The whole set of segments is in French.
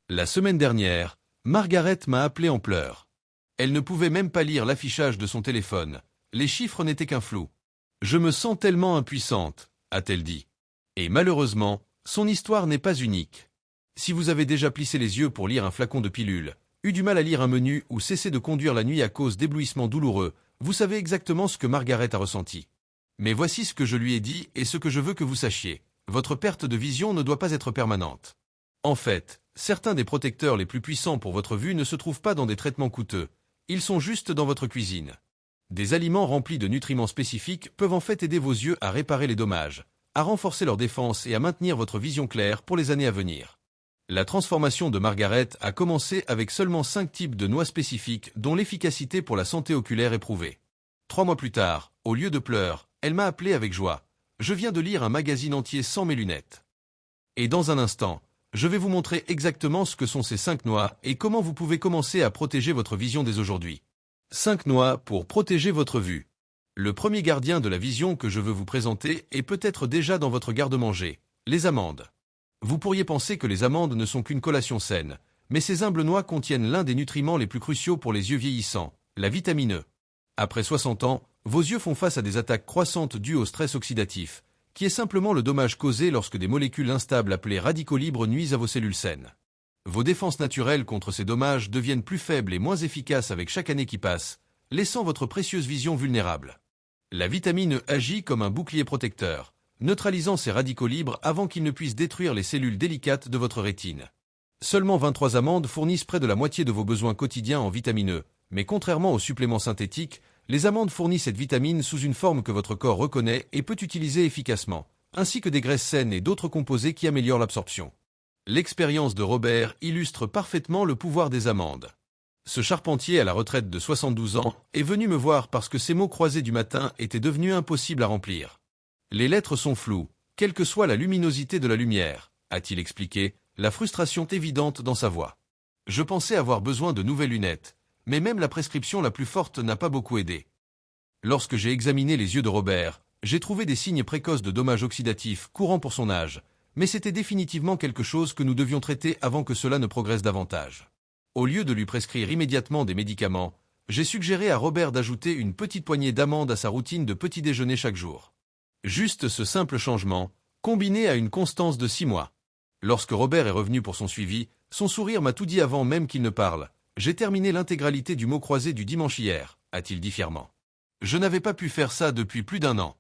La semaine dernière, Margaret m'a appelé en pleurs. Elle ne pouvait même pas lire l'affichage de son téléphone. Les chiffres n'étaient qu'un flou. Je me sens tellement impuissante, a-t-elle dit. Et malheureusement, son histoire n'est pas unique. Si vous avez déjà plissé les yeux pour lire un flacon de pilule, eu du mal à lire un menu ou cessé de conduire la nuit à cause d'éblouissements douloureux, vous savez exactement ce que Margaret a ressenti. Mais voici ce que je lui ai dit et ce que je veux que vous sachiez. Votre perte de vision ne doit pas être permanente. En fait, certains des protecteurs les plus puissants pour votre vue ne se trouvent pas dans des traitements coûteux. Ils sont juste dans votre cuisine. Des aliments remplis de nutriments spécifiques peuvent en fait aider vos yeux à réparer les dommages, à renforcer leur défense et à maintenir votre vision claire pour les années à venir. La transformation de Margaret a commencé avec seulement 5 types de noix spécifiques dont l'efficacité pour la santé oculaire est prouvée. 3 mois plus tard, au lieu de pleurs, elle m'a appelé avec joie. Je viens de lire un magazine entier sans mes lunettes. Et dans un instant, je vais vous montrer exactement ce que sont ces 5 noix et comment vous pouvez commencer à protéger votre vision dès aujourd'hui. 5 noix pour protéger votre vue. Le premier gardien de la vision que je veux vous présenter est peut-être déjà dans votre garde-manger, les amandes. Vous pourriez penser que les amandes ne sont qu'une collation saine, mais ces humbles noix contiennent l'un des nutriments les plus cruciaux pour les yeux vieillissants, la vitamine E. Après 60 ans, vos yeux font face à des attaques croissantes dues au stress oxydatif, qui est simplement le dommage causé lorsque des molécules instables appelées radicaux libres nuisent à vos cellules saines. Vos défenses naturelles contre ces dommages deviennent plus faibles et moins efficaces avec chaque année qui passe, laissant votre précieuse vision vulnérable. La vitamine E agit comme un bouclier protecteur, neutralisant ces radicaux libres avant qu'ils ne puissent détruire les cellules délicates de votre rétine. Seulement 23 amandes fournissent près de la moitié de vos besoins quotidiens en vitamine E, mais contrairement aux suppléments synthétiques, les amandes fournissent cette vitamine sous une forme que votre corps reconnaît et peut utiliser efficacement, ainsi que des graisses saines et d'autres composés qui améliorent l'absorption. L'expérience de Robert illustre parfaitement le pouvoir des amandes. Ce charpentier à la retraite de 72 ans est venu me voir parce que ses mots croisés du matin étaient devenus impossibles à remplir. Les lettres sont floues, quelle que soit la luminosité de la lumière, a-t-il expliqué, la frustration évidente dans sa voix. Je pensais avoir besoin de nouvelles lunettes, mais même la prescription la plus forte n'a pas beaucoup aidé. Lorsque j'ai examiné les yeux de Robert, j'ai trouvé des signes précoces de dommages oxydatifs courants pour son âge, mais c'était définitivement quelque chose que nous devions traiter avant que cela ne progresse davantage. Au lieu de lui prescrire immédiatement des médicaments, j'ai suggéré à Robert d'ajouter une petite poignée d'amandes à sa routine de petit déjeuner chaque jour. Juste ce simple changement, combiné à une constance de 6 mois. Lorsque Robert est revenu pour son suivi, son sourire m'a tout dit avant même qu'il ne parle. J'ai terminé l'intégralité du mot croisé du dimanche hier, a-t-il dit fièrement. Je n'avais pas pu faire ça depuis plus d'1 an.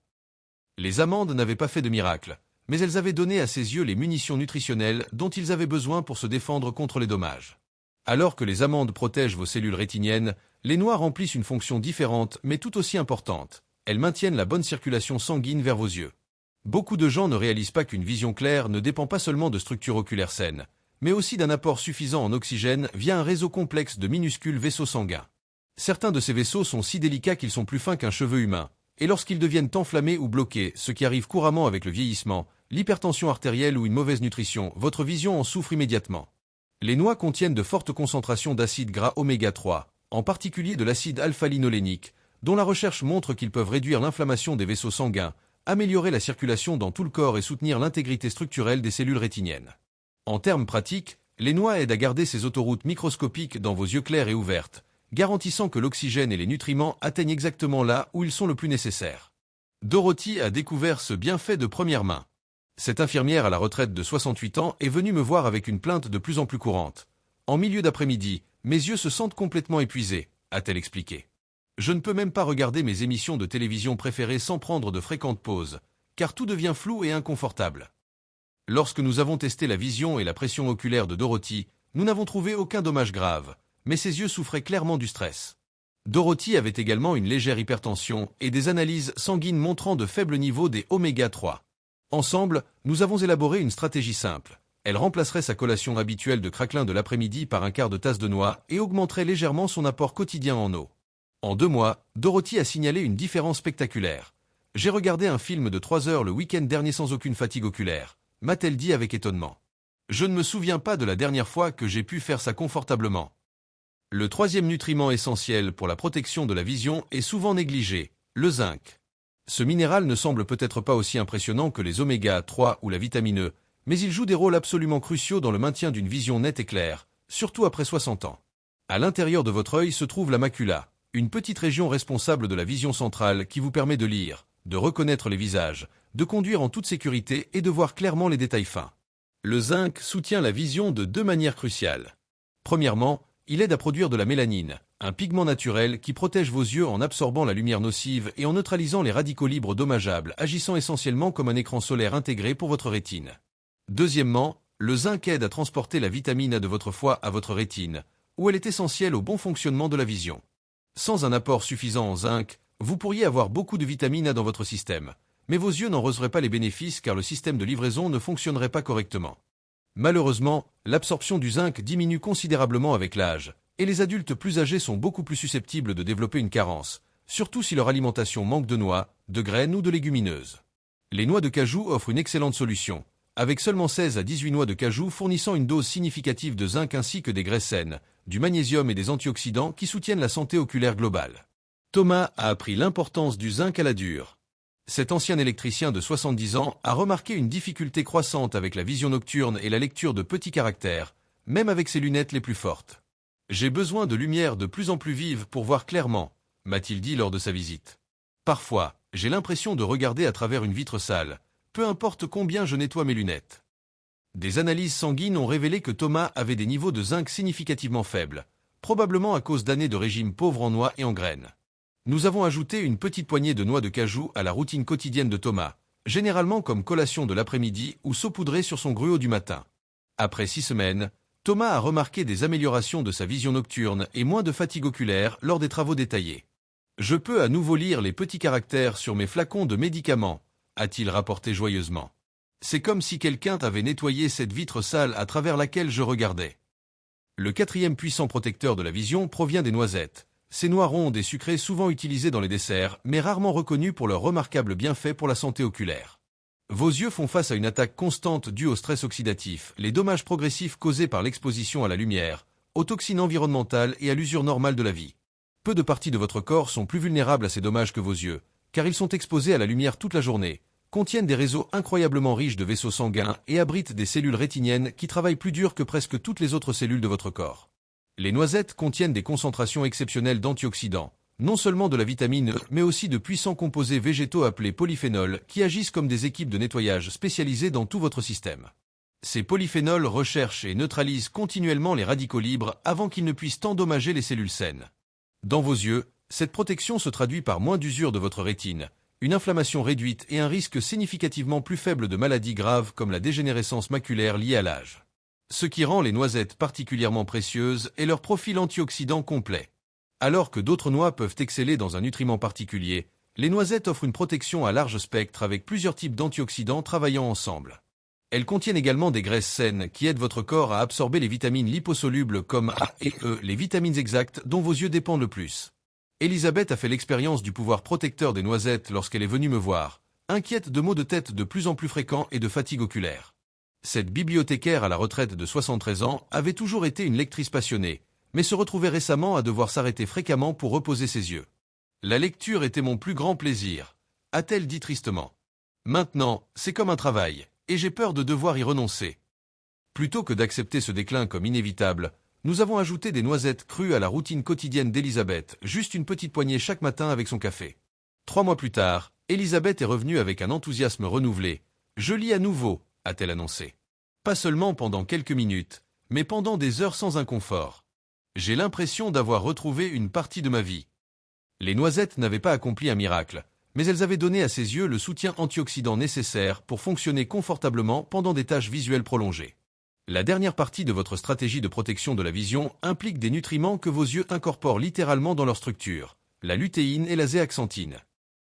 Les amandes n'avaient pas fait de miracle, mais elles avaient donné à ses yeux les munitions nutritionnelles dont ils avaient besoin pour se défendre contre les dommages. Alors que les amandes protègent vos cellules rétiniennes, les noix remplissent une fonction différente mais tout aussi importante. Elles maintiennent la bonne circulation sanguine vers vos yeux. Beaucoup de gens ne réalisent pas qu'une vision claire ne dépend pas seulement de structures oculaires saines, mais aussi d'un apport suffisant en oxygène via un réseau complexe de minuscules vaisseaux sanguins. Certains de ces vaisseaux sont si délicats qu'ils sont plus fins qu'un cheveu humain, et lorsqu'ils deviennent enflammés ou bloqués, ce qui arrive couramment avec le vieillissement, l'hypertension artérielle ou une mauvaise nutrition, votre vision en souffre immédiatement. Les noix contiennent de fortes concentrations d'acides gras oméga 3, en particulier de l'acide alpha-linolénique, dont la recherche montre qu'ils peuvent réduire l'inflammation des vaisseaux sanguins, améliorer la circulation dans tout le corps et soutenir l'intégrité structurelle des cellules rétiniennes. En termes pratiques, les noix aident à garder ces autoroutes microscopiques dans vos yeux clairs et ouvertes, garantissant que l'oxygène et les nutriments atteignent exactement là où ils sont le plus nécessaires. Dorothy a découvert ce bienfait de première main. Cette infirmière à la retraite de 68 ans est venue me voir avec une plainte de plus en plus courante. En milieu d'après-midi, mes yeux se sentent complètement épuisés, a-t-elle expliqué. Je ne peux même pas regarder mes émissions de télévision préférées sans prendre de fréquentes pauses, car tout devient flou et inconfortable. Lorsque nous avons testé la vision et la pression oculaire de Dorothy, nous n'avons trouvé aucun dommage grave, mais ses yeux souffraient clairement du stress. Dorothy avait également une légère hypertension et des analyses sanguines montrant de faibles niveaux des oméga 3. Ensemble, nous avons élaboré une stratégie simple. Elle remplacerait sa collation habituelle de craquelin de l'après-midi par un quart de tasse de noix et augmenterait légèrement son apport quotidien en eau. En 2 mois, Dorothy a signalé une différence spectaculaire. J'ai regardé un film de 3 heures le week-end dernier sans aucune fatigue oculaire, m'a-t-elle dit avec étonnement. Je ne me souviens pas de la dernière fois que j'ai pu faire ça confortablement. Le 3e nutriment essentiel pour la protection de la vision est souvent négligé, le zinc. Ce minéral ne semble peut-être pas aussi impressionnant que les oméga 3 ou la vitamine E, mais ils jouent des rôles absolument cruciaux dans le maintien d'une vision nette et claire, surtout après 60 ans. À l'intérieur de votre œil se trouve la macula, une petite région responsable de la vision centrale qui vous permet de lire, de reconnaître les visages, de conduire en toute sécurité et de voir clairement les détails fins. Le zinc soutient la vision de deux manières cruciales. Premièrement, il aide à produire de la mélanine, un pigment naturel qui protège vos yeux en absorbant la lumière nocive et en neutralisant les radicaux libres dommageables, agissant essentiellement comme un écran solaire intégré pour votre rétine. Deuxièmement, le zinc aide à transporter la vitamine A de votre foie à votre rétine, où elle est essentielle au bon fonctionnement de la vision. Sans un apport suffisant en zinc, vous pourriez avoir beaucoup de vitamine A dans votre système, mais vos yeux n'en recevraient pas les bénéfices car le système de livraison ne fonctionnerait pas correctement. Malheureusement, l'absorption du zinc diminue considérablement avec l'âge, et les adultes plus âgés sont beaucoup plus susceptibles de développer une carence, surtout si leur alimentation manque de noix, de graines ou de légumineuses. Les noix de cajou offrent une excellente solution, avec seulement 16 à 18 noix de cajou fournissant une dose significative de zinc ainsi que des graisses saines, du magnésium et des antioxydants qui soutiennent la santé oculaire globale. Thomas a appris l'importance du zinc à la dure. Cet ancien électricien de 70 ans a remarqué une difficulté croissante avec la vision nocturne et la lecture de petits caractères, même avec ses lunettes les plus fortes. « J'ai besoin de lumière de plus en plus vive pour voir clairement », m'a-t-il dit lors de sa visite. « Parfois, j'ai l'impression de regarder à travers une vitre sale, peu importe combien je nettoie mes lunettes. » Des analyses sanguines ont révélé que Thomas avait des niveaux de zinc significativement faibles, probablement à cause d'années de régime pauvre en noix et en graines. Nous avons ajouté une petite poignée de noix de cajou à la routine quotidienne de Thomas, généralement comme collation de l'après-midi ou saupoudrée sur son gruau du matin. Après 6 semaines, Thomas a remarqué des améliorations de sa vision nocturne et moins de fatigue oculaire lors des travaux détaillés. « Je peux à nouveau lire les petits caractères sur mes flacons de médicaments », a-t-il rapporté joyeusement. « C'est comme si quelqu'un avait nettoyé cette vitre sale à travers laquelle je regardais. » Le quatrième puissant protecteur de la vision provient des noisettes. Ces noix rondes et sucrées souvent utilisées dans les desserts, mais rarement reconnues pour leurs remarquables bienfaits pour la santé oculaire. Vos yeux font face à une attaque constante due au stress oxydatif, les dommages progressifs causés par l'exposition à la lumière, aux toxines environnementales et à l'usure normale de la vie. Peu de parties de votre corps sont plus vulnérables à ces dommages que vos yeux, car ils sont exposés à la lumière toute la journée, contiennent des réseaux incroyablement riches de vaisseaux sanguins et abritent des cellules rétiniennes qui travaillent plus dur que presque toutes les autres cellules de votre corps. Les noisettes contiennent des concentrations exceptionnelles d'antioxydants, non seulement de la vitamine E, mais aussi de puissants composés végétaux appelés polyphénols qui agissent comme des équipes de nettoyage spécialisées dans tout votre système. Ces polyphénols recherchent et neutralisent continuellement les radicaux libres avant qu'ils ne puissent endommager les cellules saines. Dans vos yeux, cette protection se traduit par moins d'usure de votre rétine, une inflammation réduite et un risque significativement plus faible de maladies graves comme la dégénérescence maculaire liée à l'âge. Ce qui rend les noisettes particulièrement précieuses est leur profil antioxydant complet. Alors que d'autres noix peuvent exceller dans un nutriment particulier, les noisettes offrent une protection à large spectre avec plusieurs types d'antioxydants travaillant ensemble. Elles contiennent également des graisses saines qui aident votre corps à absorber les vitamines liposolubles comme A et E, les vitamines exactes dont vos yeux dépendent le plus. Elisabeth a fait l'expérience du pouvoir protecteur des noisettes lorsqu'elle est venue me voir, inquiète de maux de tête de plus en plus fréquents et de fatigue oculaire. Cette bibliothécaire à la retraite de 73 ans avait toujours été une lectrice passionnée, mais se retrouvait récemment à devoir s'arrêter fréquemment pour reposer ses yeux. « La lecture était mon plus grand plaisir », a-t-elle dit tristement. « Maintenant, c'est comme un travail, et j'ai peur de devoir y renoncer. » Plutôt que d'accepter ce déclin comme inévitable, nous avons ajouté des noisettes crues à la routine quotidienne d'Elisabeth, juste une petite poignée chaque matin avec son café. 3 mois plus tard, Elisabeth est revenue avec un enthousiasme renouvelé. « Je lis à nouveau », a-t-elle annoncé. Pas seulement pendant quelques minutes, mais pendant des heures sans inconfort. J'ai l'impression d'avoir retrouvé une partie de ma vie. Les noisettes n'avaient pas accompli un miracle, mais elles avaient donné à ses yeux le soutien antioxydant nécessaire pour fonctionner confortablement pendant des tâches visuelles prolongées. La dernière partie de votre stratégie de protection de la vision implique des nutriments que vos yeux incorporent littéralement dans leur structure, la lutéine et la zéaxanthine.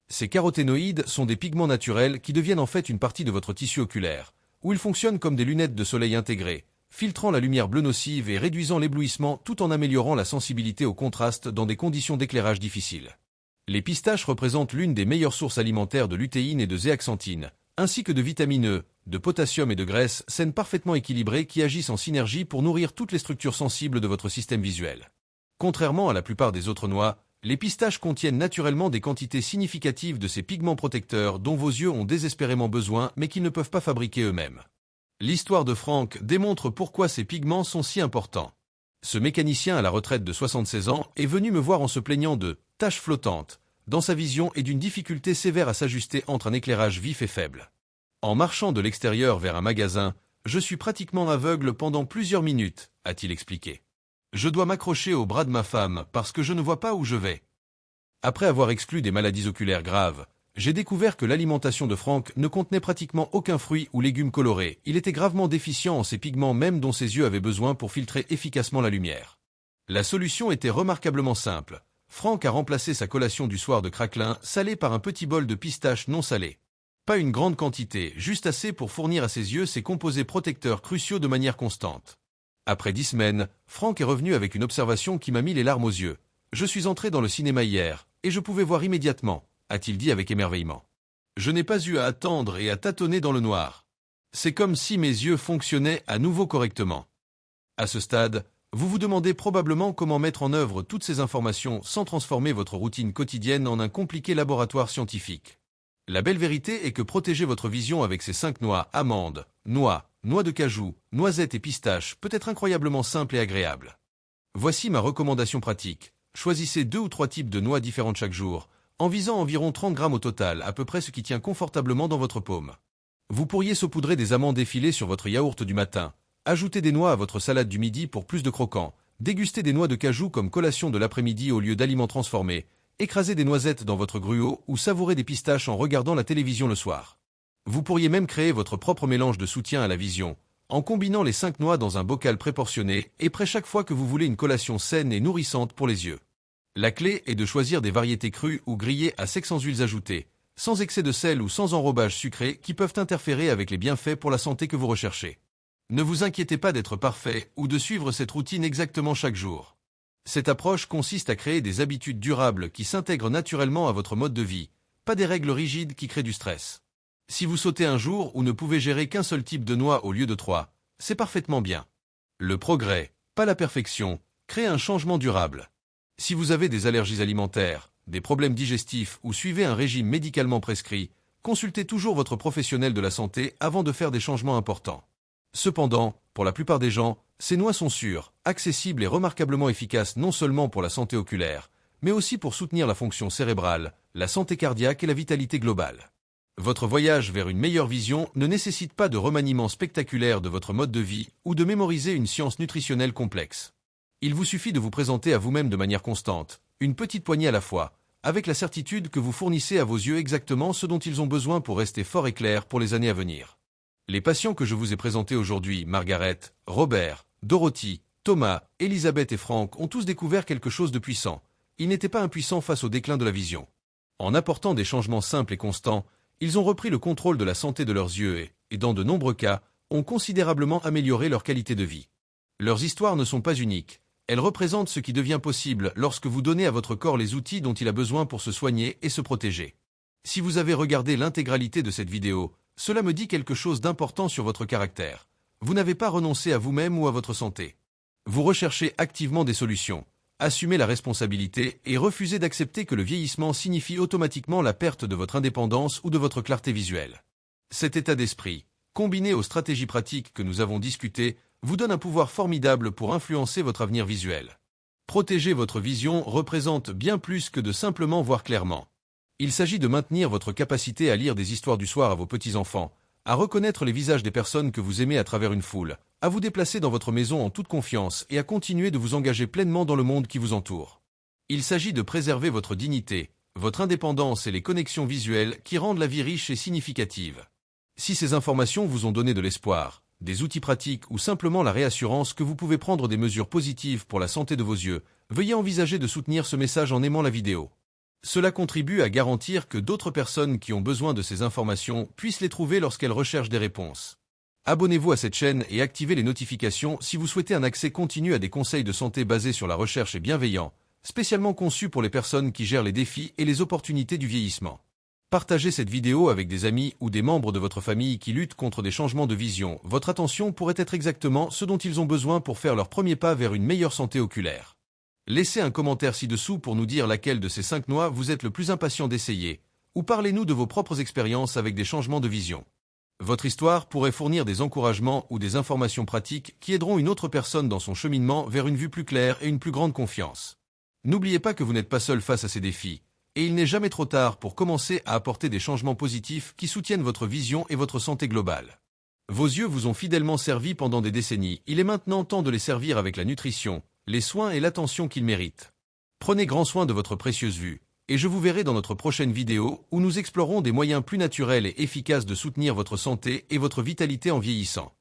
Ces caroténoïdes sont des pigments naturels qui deviennent en fait une partie de votre tissu oculaire, où ils fonctionnent comme des lunettes de soleil intégrées, filtrant la lumière bleue nocive et réduisant l'éblouissement tout en améliorant la sensibilité au contraste dans des conditions d'éclairage difficiles. Les pistaches représentent l'une des meilleures sources alimentaires de lutéine et de zéaxanthine, ainsi que de vitamine E, de potassium et de graisses saines parfaitement équilibrées qui agissent en synergie pour nourrir toutes les structures sensibles de votre système visuel. Contrairement à la plupart des autres noix, les pistaches contiennent naturellement des quantités significatives de ces pigments protecteurs dont vos yeux ont désespérément besoin mais qu'ils ne peuvent pas fabriquer eux-mêmes. L'histoire de Franck démontre pourquoi ces pigments sont si importants. Ce mécanicien à la retraite de 76 ans est venu me voir en se plaignant de « taches flottantes » dans sa vision et d'une difficulté sévère à s'ajuster entre un éclairage vif et faible. En marchant de l'extérieur vers un magasin, je suis pratiquement aveugle pendant plusieurs minutes, a-t-il expliqué. Je dois m'accrocher au bras de ma femme parce que je ne vois pas où je vais. Après avoir exclu des maladies oculaires graves, j'ai découvert que l'alimentation de Franck ne contenait pratiquement aucun fruit ou légumes colorés. Il était gravement déficient en ces pigments même dont ses yeux avaient besoin pour filtrer efficacement la lumière. La solution était remarquablement simple. Franck a remplacé sa collation du soir de craquelin salée par un petit bol de pistaches non salées. Pas une grande quantité, juste assez pour fournir à ses yeux ces composés protecteurs cruciaux de manière constante. Après 10 semaines, Franck est revenu avec une observation qui m'a mis les larmes aux yeux. Je suis entré dans le cinéma hier, et je pouvais voir immédiatement, a-t-il dit avec émerveillement. Je n'ai pas eu à attendre et à tâtonner dans le noir. C'est comme si mes yeux fonctionnaient à nouveau correctement. À ce stade, vous vous demandez probablement comment mettre en œuvre toutes ces informations sans transformer votre routine quotidienne en un compliqué laboratoire scientifique. La belle vérité est que protéger votre vision avec ces 5 noix, amandes, noix de cajou, noisettes et pistaches peut être incroyablement simple et agréable. Voici ma recommandation pratique. Choisissez 2 ou 3 types de noix différentes chaque jour, en visant environ 30 grammes au total, à peu près ce qui tient confortablement dans votre paume. Vous pourriez saupoudrer des amandes effilées sur votre yaourt du matin, ajouter des noix à votre salade du midi pour plus de croquant, déguster des noix de cajou comme collation de l'après-midi au lieu d'aliments transformés, écraser des noisettes dans votre gruau ou savourer des pistaches en regardant la télévision le soir. Vous pourriez même créer votre propre mélange de soutien à la vision, en combinant les 5 noix dans un bocal préportionné et prêt chaque fois que vous voulez une collation saine et nourrissante pour les yeux. La clé est de choisir des variétés crues ou grillées à sec sans huiles ajoutées, sans excès de sel ou sans enrobage sucré qui peuvent interférer avec les bienfaits pour la santé que vous recherchez. Ne vous inquiétez pas d'être parfait ou de suivre cette routine exactement chaque jour. Cette approche consiste à créer des habitudes durables qui s'intègrent naturellement à votre mode de vie, pas des règles rigides qui créent du stress. Si vous sautez un jour ou ne pouvez gérer qu'un seul type de noix au lieu de 3, c'est parfaitement bien. Le progrès, pas la perfection, crée un changement durable. Si vous avez des allergies alimentaires, des problèmes digestifs ou suivez un régime médicalement prescrit, consultez toujours votre professionnel de la santé avant de faire des changements importants. Cependant, pour la plupart des gens, ces noix sont sûres, accessibles et remarquablement efficaces non seulement pour la santé oculaire, mais aussi pour soutenir la fonction cérébrale, la santé cardiaque et la vitalité globale. Votre voyage vers une meilleure vision ne nécessite pas de remaniement spectaculaire de votre mode de vie ou de mémoriser une science nutritionnelle complexe. Il vous suffit de vous présenter à vous-même de manière constante, une petite poignée à la fois, avec la certitude que vous fournissez à vos yeux exactement ce dont ils ont besoin pour rester forts et clairs pour les années à venir. Les patients que je vous ai présentés aujourd'hui, Margaret, Robert, Dorothy, Thomas, Elisabeth et Franck, ont tous découvert quelque chose de puissant. Ils n'étaient pas impuissants face au déclin de la vision. En apportant des changements simples et constants, ils ont repris le contrôle de la santé de leurs yeux et, dans de nombreux cas, ont considérablement amélioré leur qualité de vie. Leurs histoires ne sont pas uniques. Elles représentent ce qui devient possible lorsque vous donnez à votre corps les outils dont il a besoin pour se soigner et se protéger. Si vous avez regardé l'intégralité de cette vidéo, cela me dit quelque chose d'important sur votre caractère. Vous n'avez pas renoncé à vous-même ou à votre santé. Vous recherchez activement des solutions, assumez la responsabilité et refusez d'accepter que le vieillissement signifie automatiquement la perte de votre indépendance ou de votre clarté visuelle. Cet état d'esprit, combiné aux stratégies pratiques que nous avons discutées, vous donne un pouvoir formidable pour influencer votre avenir visuel. Protéger votre vision représente bien plus que de simplement voir clairement. Il s'agit de maintenir votre capacité à lire des histoires du soir à vos petits-enfants, à reconnaître les visages des personnes que vous aimez à travers une foule, à vous déplacer dans votre maison en toute confiance et à continuer de vous engager pleinement dans le monde qui vous entoure. Il s'agit de préserver votre dignité, votre indépendance et les connexions visuelles qui rendent la vie riche et significative. Si ces informations vous ont donné de l'espoir, des outils pratiques ou simplement la réassurance que vous pouvez prendre des mesures positives pour la santé de vos yeux, veuillez envisager de soutenir ce message en aimant la vidéo. Cela contribue à garantir que d'autres personnes qui ont besoin de ces informations puissent les trouver lorsqu'elles recherchent des réponses. Abonnez-vous à cette chaîne et activez les notifications si vous souhaitez un accès continu à des conseils de santé basés sur la recherche et bienveillants, spécialement conçus pour les personnes qui gèrent les défis et les opportunités du vieillissement. Partagez cette vidéo avec des amis ou des membres de votre famille qui luttent contre des changements de vision. Votre attention pourrait être exactement ce dont ils ont besoin pour faire leur premier pas vers une meilleure santé oculaire. Laissez un commentaire ci-dessous pour nous dire laquelle de ces 5 noix vous êtes le plus impatient d'essayer, ou parlez-nous de vos propres expériences avec des changements de vision. Votre histoire pourrait fournir des encouragements ou des informations pratiques qui aideront une autre personne dans son cheminement vers une vue plus claire et une plus grande confiance. N'oubliez pas que vous n'êtes pas seul face à ces défis, et il n'est jamais trop tard pour commencer à apporter des changements positifs qui soutiennent votre vision et votre santé globale. Vos yeux vous ont fidèlement servi pendant des décennies, il est maintenant temps de les servir avec la nutrition, les soins et l'attention qu'ils méritent. Prenez grand soin de votre précieuse vue, et je vous verrai dans notre prochaine vidéo où nous explorons des moyens plus naturels et efficaces de soutenir votre santé et votre vitalité en vieillissant.